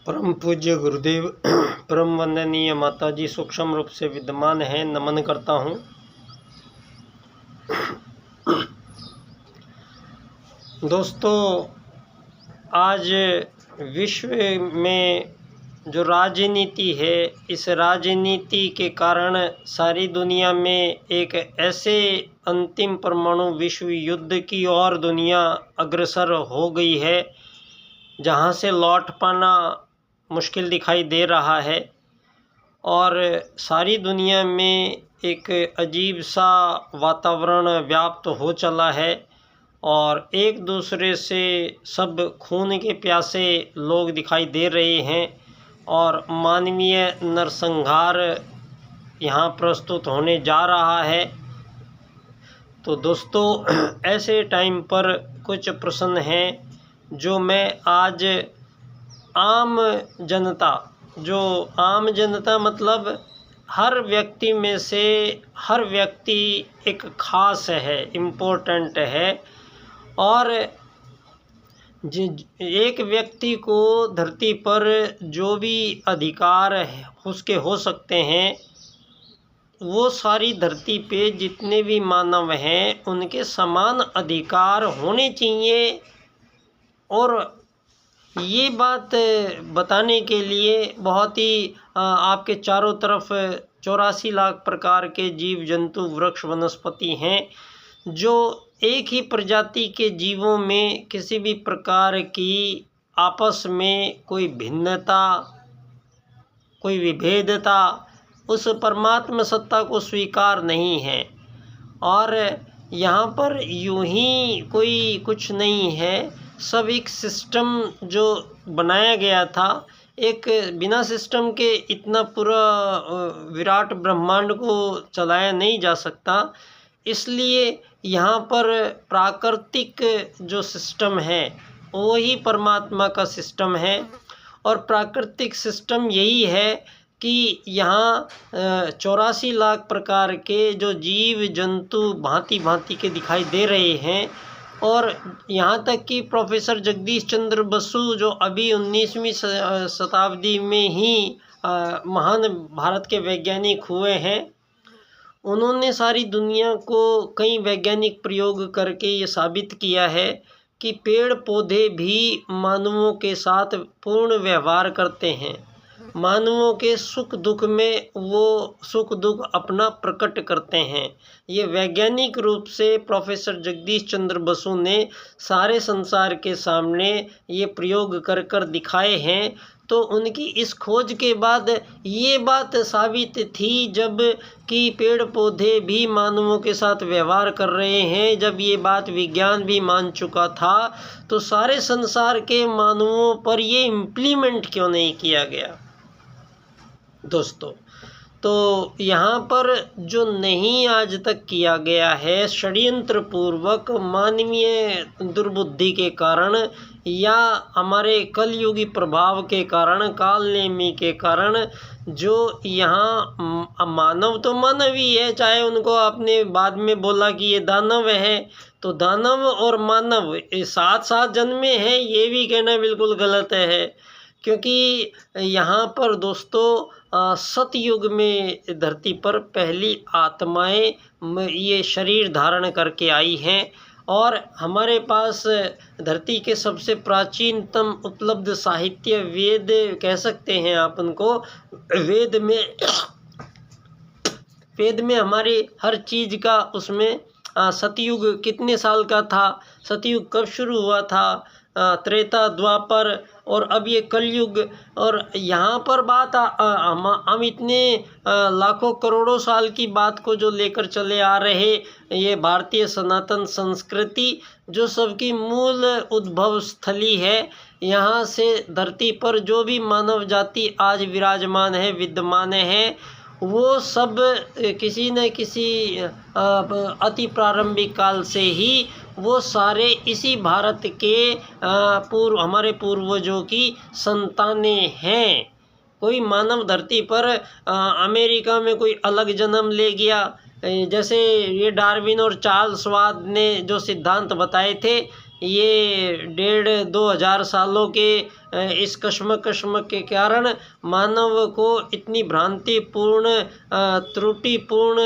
परम पूज्य गुरुदेव परम वंदनीय माता जी सूक्ष्म रूप से विद्यमान हैं, नमन करता हूँ। दोस्तों, आज विश्व में जो राजनीति है, इस राजनीति के कारण सारी दुनिया में एक ऐसे अंतिम परमाणु विश्व युद्ध की ओर दुनिया अग्रसर हो गई है जहाँ से लौट पाना मुश्किल दिखाई दे रहा है। और सारी दुनिया में एक अजीब सा वातावरण व्याप्त हो चला है और एक दूसरे से सब खून के प्यासे लोग दिखाई दे रहे हैं और मानवीय नरसंहार यहाँ प्रस्तुत होने जा रहा है। तो दोस्तों, ऐसे टाइम पर कुछ प्रश्न हैं जो मैं आज आम जनता मतलब हर व्यक्ति में से हर व्यक्ति एक ख़ास है, इम्पोर्टेंट है। और एक व्यक्ति को धरती पर जो भी अधिकार है उसके हो सकते हैं, वो सारी धरती पे जितने भी मानव हैं उनके समान अधिकार होने चाहिए। और ये बात बताने के लिए बहुत ही आपके चारों तरफ 84 लाख प्रकार के जीव जंतु वृक्ष वनस्पति हैं जो एक ही प्रजाति के जीवों में किसी भी प्रकार की आपस में कोई भिन्नता, कोई विभेदता उस परमात्मा सत्ता को स्वीकार नहीं है। और यहाँ पर यूं ही कोई कुछ नहीं है, सब एक सिस्टम जो बनाया गया था। एक बिना सिस्टम के इतना पूरा विराट ब्रह्मांड को चलाया नहीं जा सकता। इसलिए यहाँ पर प्राकृतिक जो सिस्टम है वही परमात्मा का सिस्टम है। और प्राकृतिक सिस्टम यही है कि यहाँ 84 लाख प्रकार के जो जीव जंतु भांति भांति के दिखाई दे रहे हैं। और यहाँ तक कि प्रोफेसर जगदीश चंद्र बसु जो अभी 19वीं शताब्दी में ही महान भारत के वैज्ञानिक हुए हैं, उन्होंने सारी दुनिया को कई वैज्ञानिक प्रयोग करके ये साबित किया है कि पेड़ पौधे भी मानवों के साथ पूर्ण व्यवहार करते हैं। मानवों के सुख दुख में वो सुख दुख अपना प्रकट करते हैं। ये वैज्ञानिक रूप से प्रोफेसर जगदीश चंद्र बसु ने सारे संसार के सामने ये प्रयोग कर कर दिखाए हैं। तो उनकी इस खोज के बाद ये बात साबित थी जब कि पेड़ पौधे भी मानवों के साथ व्यवहार कर रहे हैं, जब ये बात विज्ञान भी मान चुका था, तो सारे संसार के मानवों पर ये इम्प्लीमेंट क्यों नहीं किया गया दोस्तों। तो यहाँ पर जो नहीं आज तक किया गया है, षड्यंत्र पूर्वक मानवीय दुर्बुद्धि के कारण या हमारे कलयुगी प्रभाव के कारण, कालनेमी के कारण, जो यहाँ मानव तो मानव ही है, चाहे उनको आपने बाद में बोला कि ये दानव है, तो दानव और मानव साथ साथ जन्मे हैं, ये भी कहना बिल्कुल गलत है। क्योंकि यहाँ पर दोस्तों सतयुग में धरती पर पहली आत्माएं ये शरीर धारण करके आई हैं। और हमारे पास धरती के सबसे प्राचीनतम उपलब्ध साहित्य वेद कह सकते हैं आप उनको। वेद में हमारी हर चीज़ का उसमें सतयुग कितने साल का था, सतयुग कब शुरू हुआ था, त्रेता द्वापर और अब ये कलयुग। और यहाँ पर बात हम इतने लाखों करोड़ों साल की बात को जो लेकर चले आ रहे, ये भारतीय सनातन संस्कृति जो सबकी मूल उद्भव स्थली है, यहाँ से धरती पर जो भी मानव जाति आज विराजमान है, विद्यमान है, वो सब किसी न किसी अति प्रारंभिक काल से ही वो सारे इसी भारत के हमारे पूर्वजों की संतानें हैं। कोई मानव धरती पर अमेरिका में कोई अलग जन्म ले गया, जैसे ये डार्विन और चार्ल्स वाद ने जो सिद्धांत बताए थे ये 1,500-2,000 सालों के इस कश्मकश के कारण मानव को इतनी भ्रांतिपूर्ण त्रुटिपूर्ण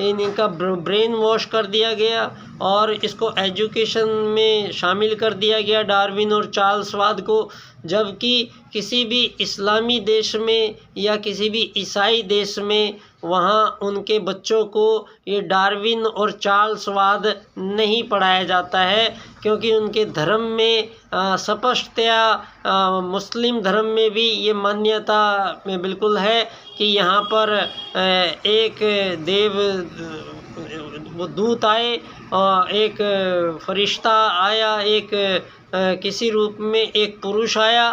इनका ब्रेन वॉश कर दिया गया और इसको एजुकेशन में शामिल कर दिया गया, डार्विन और चार्ल्सवाद को। जबकि किसी भी इस्लामी देश में या किसी भी ईसाई देश में वहाँ उनके बच्चों को ये डार्विन और चार्ल्सवाद नहीं पढ़ाया जाता है, क्योंकि उनके धर्म में स्पष्टतया मुस्लिम धर्म में भी ये मान्यता में बिल्कुल है कि यहाँ पर एक देव वो दूत आए और एक फरिश्ता आया, एक किसी रूप में एक पुरुष आया